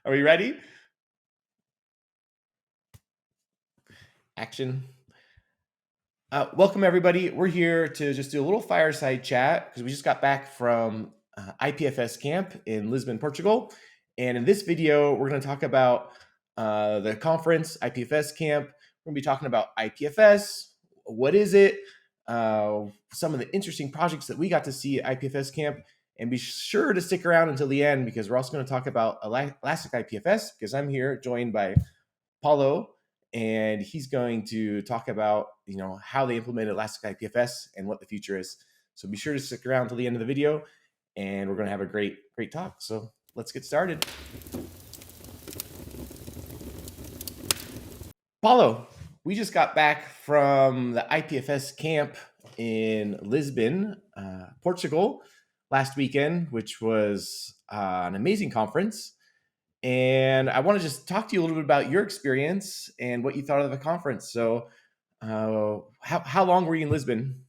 Are we ready? Action. Welcome, everybody. We're here to just do a little fireside chat because we just got back from IPFS camp in Lisbon, Portugal. And in this video, we're going to talk about the conference, IPFS camp. We're going to be talking about IPFS. What is it? Some of the interesting projects that we got to see at IPFS camp. And be sure to stick around until the end because we're also going to talk about Elastic-IPFS because I'm here joined by Paolo, and he's going to talk about how they implemented Elastic-IPFS and what the future is. So be sure to stick around till the end of the video, and we're going to have a great talk. So let's get started. Paulo, we just got back from the IPFS camp in Lisbon, Portugal, last weekend, which was an amazing conference. And I want to just talk to you a little bit about your experience and what you thought of the conference. So, how long were you in Lisbon?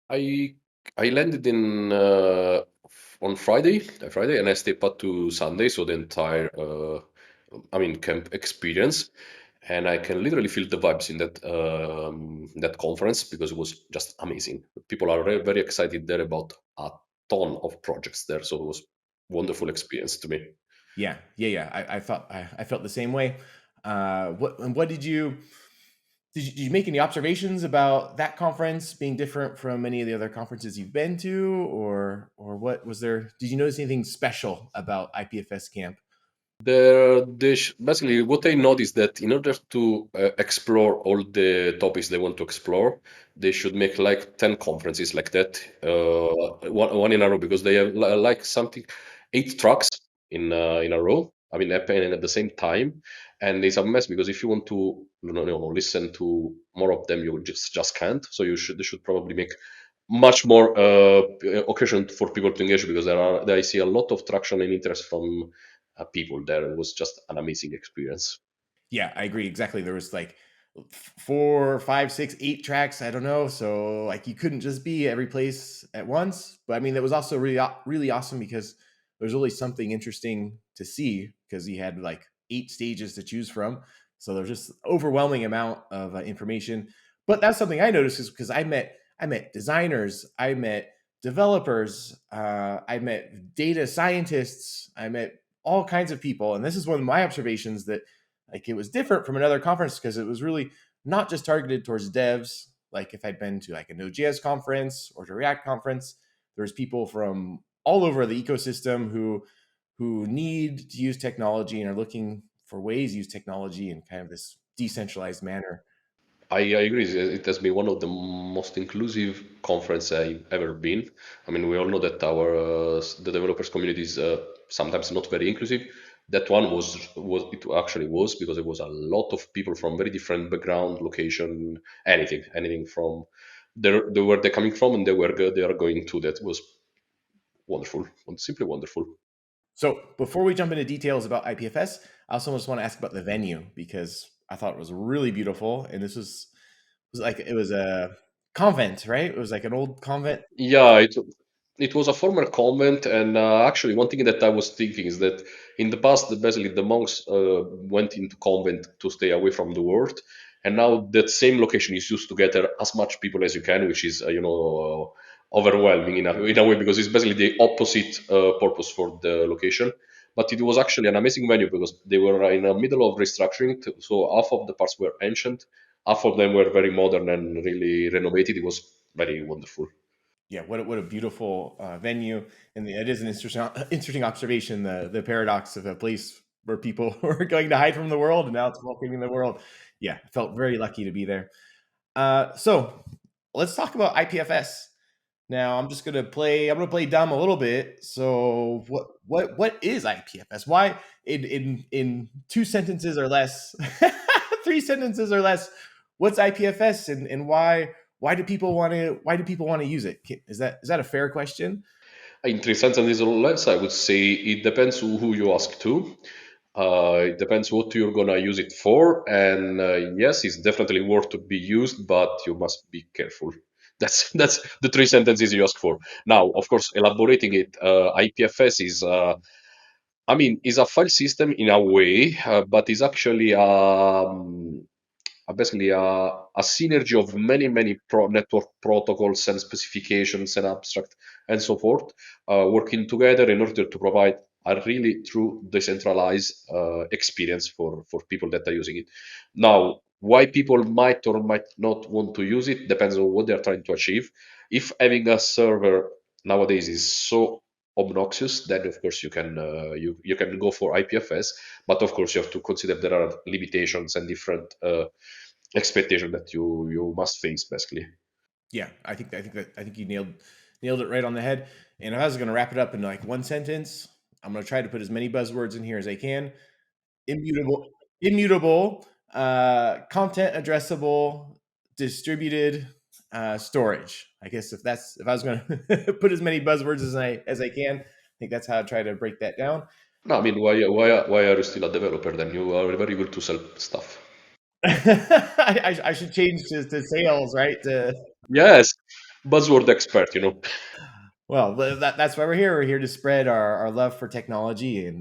I I landed in on Friday, and I stayed up to Sunday, so the entire camp experience, and I can literally feel the vibes in that conference because it was just amazing. People are very, very excited there about a ton of projects there, so it was wonderful experience to me. Yeah. I felt the same way. What did you make any observations about that conference being different from any of the other conferences you've been to, or what was there? Did you notice anything special about IPFS camp? Basically, what I noticed that in order to explore all the topics they want to explore, they should make like 10 conferences like that, one in a row, because they have like something, 8 tracks in a row. I mean, happening at the same time, and it's a mess because if you want to listen to more of them, you just can't. So they should probably make much more occasion for people to engage because I see a lot of traction and interest from people there. It was just an amazing experience. Yeah, I agree exactly. There was like 4, 5, 6, 8 tracks. I don't know. So like you couldn't just be every place at once. But I mean, that was also really awesome because there's always something interesting to see because you had like 8 stages to choose from. So there's just overwhelming amount of information. But that's something I noticed is because I met designers, I met developers, I met data scientists, I met all kinds of people, and this is one of my observations that like it was different from another conference because it was really not just targeted towards devs. Like if I'd been to like a Node.js conference or to React conference, there was people from all over the ecosystem who need to use technology and are looking for ways to use technology in kind of this decentralized manner. I agree. It has been one of the most inclusive conference I've ever been. I mean, we all know that the developers community is sometimes not very inclusive. That one was it actually was because it was a lot of people from very different background, location, anything from where they're coming from and they are going to. That was wonderful, simply wonderful. So before we jump into details about IPFS, I also just want to ask about the venue because I thought it was really beautiful, and this was like it was a convent, right? It was like an old convent. Yeah, it was a former convent, and actually, one thing that I was thinking is that in the past, basically, the monks went into convent to stay away from the world, and now that same location is used to gather as much people as you can, which is overwhelming in a way because it's basically the opposite purpose for the location. But it was actually an amazing venue because they were in the middle of restructuring, so half of the parts were ancient, half of them were very modern and really renovated. It was very wonderful. Yeah, what a beautiful venue, and it is an interesting observation. The paradox of a place where people were going to hide from the world, and now it's welcoming the world. Yeah, I felt very lucky to be there. So let's talk about IPFS. Now I'm gonna play dumb a little bit. So what is IPFS? Why in 2 sentences or less, 3 sentences or less, what's IPFS and why do people want to use it? Is that a fair question? In 3 sentences or less, I would say it depends who you ask to. It depends what you're gonna use it for, and yes, it's definitely worth to be used, but you must be careful. That's the 3 sentences you ask for. Now, of course, elaborating it, IPFS is I mean, it's a file system in a way, but it's actually basically a synergy of many network protocols and specifications and abstract and so forth, working together in order to provide a really true decentralized experience for people that are using it. Now, why people might or might not want to use it depends on what they're trying to achieve. If having a server nowadays is so obnoxious, then of course you can go for IPFS, but of course you have to consider there are limitations and different expectation that you must face basically. Yeah, I think you nailed it right on the head. And if I was going to wrap it up in like one sentence, I'm going to try to put as many buzzwords in here as I can. Immutable, content addressable, distributed, storage. I guess if I was going to put as many buzzwords as I can, I think that's how I try to break that down. No, I mean, why are you still a developer? Then you are very good to sell stuff. I should change to sales, right? Yes, buzzword expert. Well, that's why we're here. We're here to spread our love for technology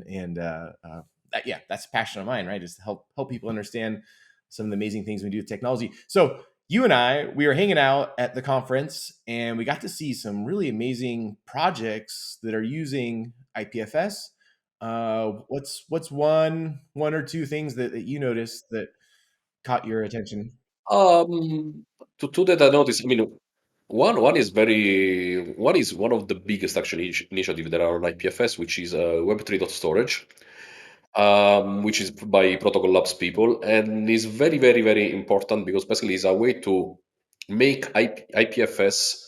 yeah, that's a passion of mine, right? Is to help people understand some of the amazing things we do with technology. So you and we were hanging out at the conference, and we got to see some really amazing projects that are using IPFS. What's one or two things that you noticed that caught your attention? To that I noticed. I mean, one is one of the biggest actually initiative that are on IPFS, which is Web3.storage, which is by Protocol Labs people, and is very important because basically it's a way to make IPFS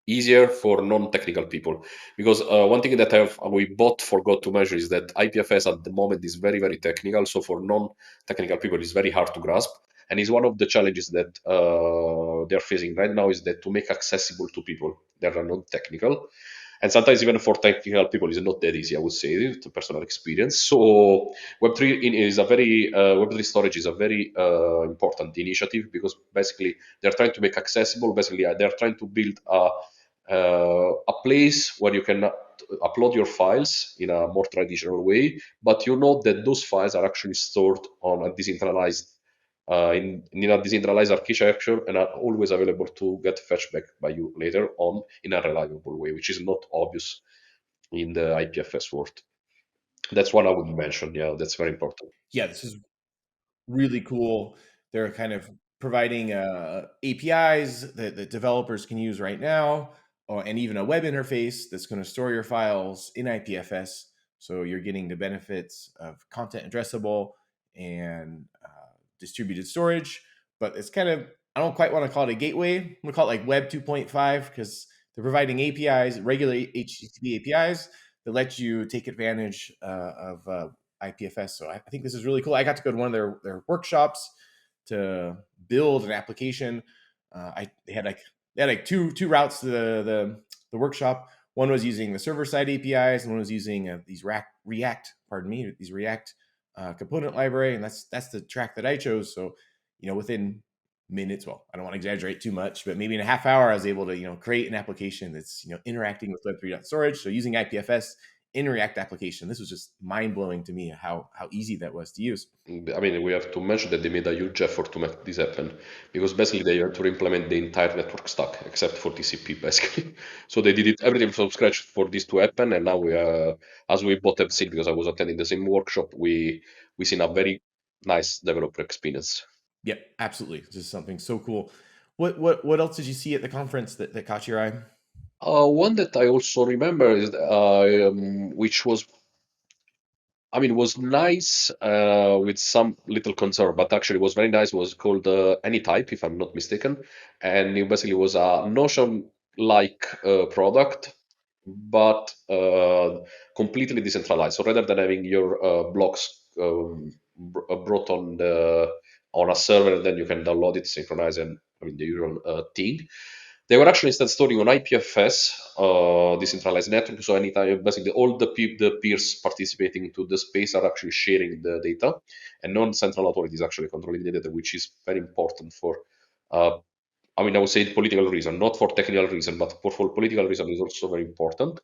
easier for non-technical people. Because one thing that we both forgot to measure is that IPFS at the moment is very technical. So for non-technical people, it's very hard to grasp. And is one of the challenges that they're facing right now is that to make accessible to people that are non-technical. And sometimes even for technical people, it's not that easy. I would say, it's a personal experience. So Web3 storage is a very important initiative because basically they're trying to make accessible. Basically, they're trying to build a place where you can upload your files in a more traditional way, but you know that those files are actually stored on a decentralized in a decentralized architecture and are always available to get fetched back by you later on in a reliable way, which is not obvious in the IPFS world. That's one I would mention. Yeah, that's very important. Yeah, this is really cool. They're kind of providing APIs that developers can use right now, and even a web interface that's going to store your files in IPFS. So you're getting the benefits of content addressable and distributed storage. But it's kind of, I don't quite want to call it a gateway. I'm going to call it like Web 2.5 because they're providing APIs, regular HTTP APIs that let you take advantage of IPFS. So I think this is really cool. I got to go to one of their workshops to build an application. They had like two routes to the workshop. One was using the server side APIs, and one was using these React component library, and that's the track that I chose. So within minutes, well, I don't want to exaggerate too much, but maybe in a half hour, I was able to create an application that's interacting with Web3.storage. So using IPFS in React application. This was just mind blowing to me how easy that was to use. I mean, we have to mention that they made a huge effort to make this happen because basically they had to implement the entire network stack except for TCP, basically. So they did it everything from scratch for this to happen, and now as we both have seen, because I was attending the same workshop, we seen a very nice developer experience. Yep, absolutely. This is something so cool. What else did you see at the conference that caught your eye? One that I also remember is, which was I mean, was nice with some little concern, but actually was very nice. Was called Anytype, if I'm not mistaken, and it basically was a Notion-like product, but completely decentralized. So rather than having your blocks brought on a server, then you can download it, synchronize, and I mean the usual thing. They were actually instead storing on IPFS, decentralized network. So anytime, basically, all the peers participating to the space are actually sharing the data, and non-central authorities actually controlling the data, which is very important for. I mean, I would say political reason, not for technical reason, but for political reason is also very important.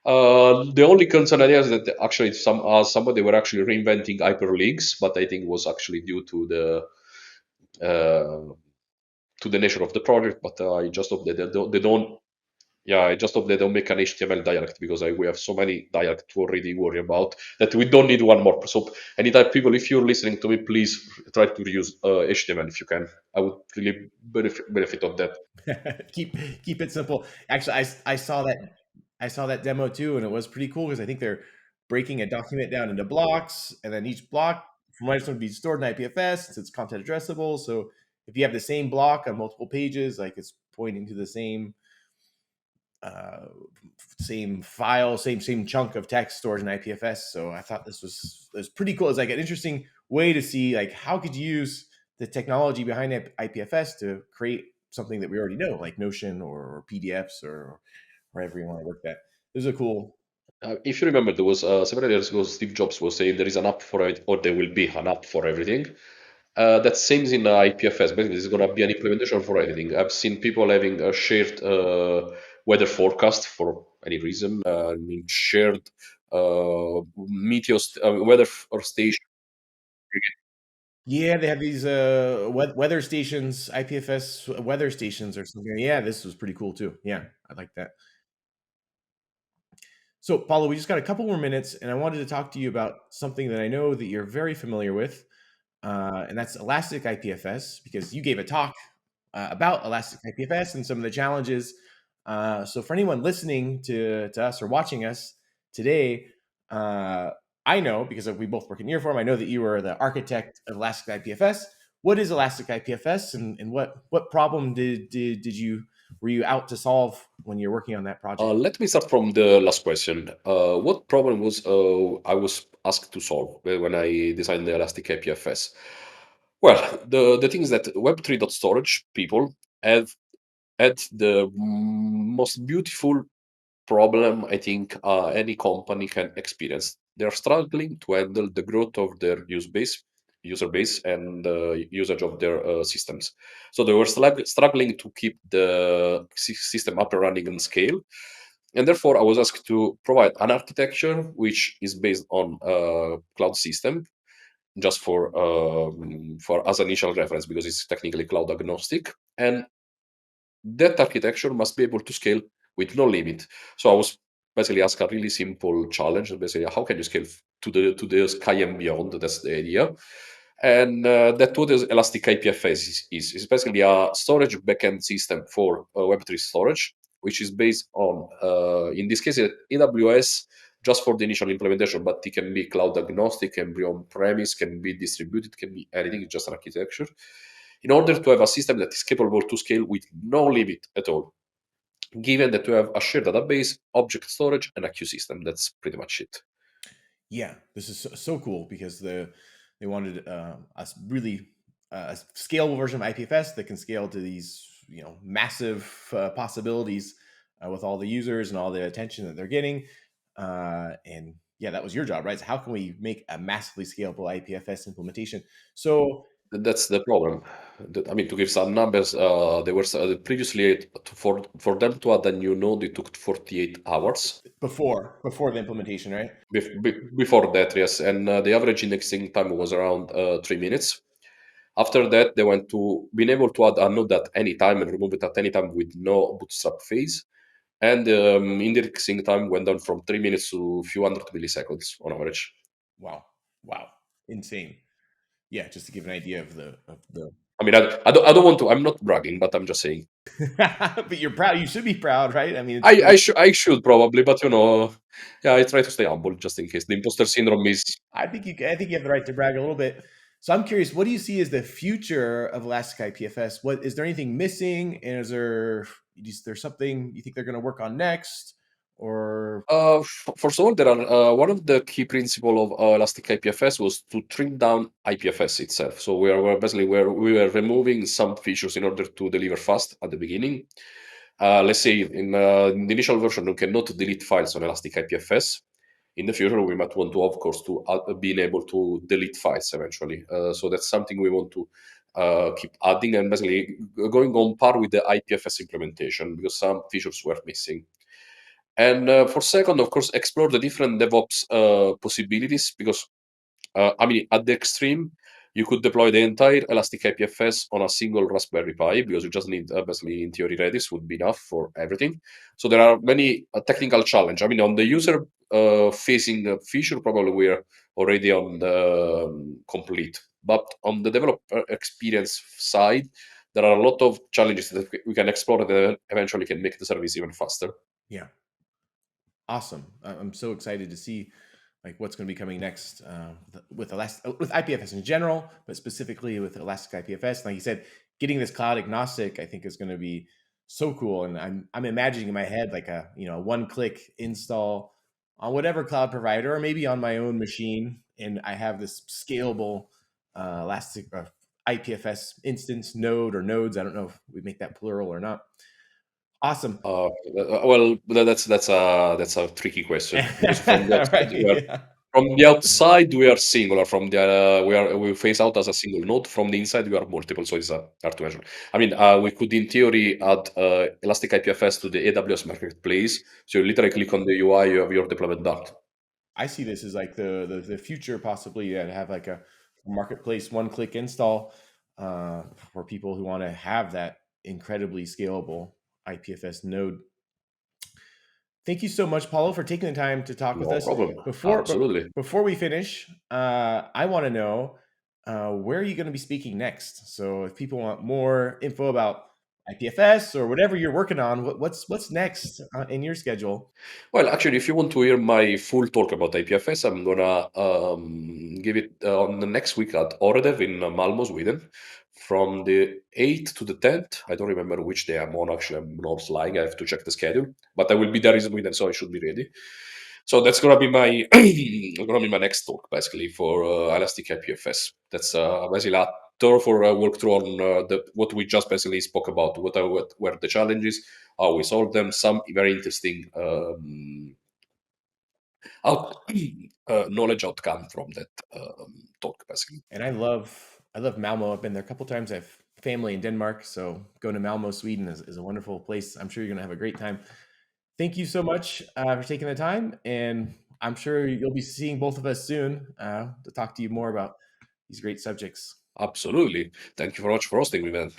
The only concern I have is that actually somebody were actually reinventing hyperlinks, but I think it was actually due uh, to the nature of the project. But I just hope that they don't. Yeah, I just hope they don't make an HTML dialect because we have so many dialects to already worry about that we don't need one more. So, anytime people, if you're listening to me, please try to use HTML if you can. I would really benefit of that. keep keep it simple. Actually, I saw that demo too, and it was pretty cool because I think they're breaking a document down into blocks, and then each block from what I understand would be stored in IPFS since it's content addressable. So if you have the same block on multiple pages, like it's pointing to the uh, same file, same chunk of text stored in IPFS. So I thought this was pretty cool. It's like an interesting way to see like how could you use the technology behind IPFS to create something that we already know, like Notion or PDFs or wherever you want to work that. This is a cool. If you remember, there was several years ago, Steve Jobs was saying there is an app for it, or there will be an app for everything. That same in IPFS. Basically, there's going to be an implementation for everything. I've seen people having a shared weather forecast for any reason. I mean, shared weather or station. Yeah, they have these weather stations, IPFS weather stations or something. Yeah, this was pretty cool too. Yeah, I like that. So, Paulo, we just got a couple more minutes, and I wanted to talk to you about something that I know that you're very familiar with, and that's Elastic IPFS, because you gave a talk about Elastic IPFS and some of the challenges. So, for anyone listening to us or watching us today, uh, I know because we both work in Nearform, I know that you are the architect of Elastic IPFS. What is Elastic IPFS, and what problem did you were you out to solve when you're working on that project? Let me start from the last question. What problem was I was asked to solve when I designed the Elastic IPFS? Well, the thing is that Web3.storage people have had the most beautiful problem I think any company can experience. They're struggling to handle the growth of their user base, and usage of their systems. So they were struggling to keep the system up and running and scale. And therefore, I was asked to provide an architecture which is based on a cloud system, just for as an initial reference because it's technically cloud agnostic, and that architecture must be able to scale with no limit. So I was basically asked a really simple challenge. Basically, how can you scale to the sky and beyond? That's the idea. And that's what is Elastic IPFS is. It's basically a storage backend system for Web3 storage, which is based on, in this case, AWS just for the initial implementation, but it can be cloud agnostic, can be on premise, can be distributed, can be anything, it's just an architecture in order to have a system that is capable to scale with no limit at all, given that you have a shared database, object storage, and a queue system. That's pretty much it. Yeah, this is so cool because they wanted a really a scalable version of IPFS that can scale to these massive possibilities with all the users and all the attention that they're getting. And yeah, that was your job, right? So how can we make a massively scalable IPFS implementation? So That's the problem. I mean, to give some numbers, they were previously for them to add a new node, it took 48 hours. before the implementation, right? Before that, yes, and the average indexing time was around 3 minutes. After that, they went to being able to add a node at any time and remove it at any time with no bootstrap phase. And indexing time went down from 3 minutes to a few hundred milliseconds on average. Wow, wow, insane. Yeah, just to give an idea of the I mean, I don't want to. I'm not bragging, but I'm just saying. but you're proud. You should be proud, right? I mean, I I, sh- I should probably, but yeah, I try to stay humble just in case. The imposter syndrome is. I think you have the right to brag a little bit. So I'm curious, what do you see as the future of Elastic IPFS? What is there anything missing, and is there something you think they're going to work on next, or First of all, there are one of the key principle of Elastic IPFS was to trim down IPFS itself. So we're basically where we were removing some features in order to deliver fast at the beginning. Let's say in the initial version, you cannot delete files on Elastic IPFS. In the future, we might want to, of course, to being able to delete files eventually. So that's something we want to keep adding and basically going on par with the IPFS implementation because some features were missing. And for second, of course, explore the different DevOps possibilities, because I mean, at the extreme, you could deploy the entire Elastic-IPFS on a single Raspberry Pi, because you just need, basically, in theory, Redis would be enough for everything. So there are many technical challenge. I mean, on the user facing feature, probably we're already on the complete. But on the developer experience side, there are a lot of challenges that we can explore that eventually can make the service even faster. Yeah, awesome. I'm so excited to see like what's going to be coming next with with IPFS in general, but specifically with Elastic IPFS. Like you said, getting this cloud agnostic, I think, is going to be so cool. And I'm imagining in my head like a one click install on whatever cloud provider, or maybe on my own machine, and I have this scalable Elastic IPFS instance node or nodes. I don't know if we make that plural or not. Awesome. Well, that's a tricky question, because Right. Yeah. from the outside we are singular. From the we face out as a single node. From the inside we are multiple, so it's hard to measure. I mean, we could in theory add Elastic IPFS to the AWS marketplace. So you literally click on the UI, you have your deployment done. I see this as like the future, possibly, to have like a marketplace one click install for people who want to have that incredibly scalable IPFS node. Thank you so much, Paulo, for taking the time to talk with No us. problem. Before Absolutely. before we finish, I want to know where are you going to be speaking next? So if people want more info about IPFS or whatever you're working on, what's next in your schedule? Well, actually, if you want to hear my full talk about IPFS, I'm gonna give it on the next week at Oredev in Malmo, Sweden, from the 8th to the 10th. I don't remember which day I'm on. Actually, I'm not lying. I have to check the schedule, but I will be there in Sweden, so I should be ready. So that's gonna be my gonna be my next talk, basically, for Elastic IPFS. That's basically a tour for a walkthrough on what we just basically spoke about. What were the challenges, how we solved them, some very interesting out, knowledge outcome from that talk, basically. And I love Malmo. I've been there a couple times. I have family in Denmark, so going to Malmo, Sweden is a wonderful place. I'm sure you're going to have a great time. Thank you so much for taking the time, and I'm sure you'll be seeing both of us soon to talk to you more about these great subjects. Absolutely. Thank you very much for hosting me, man.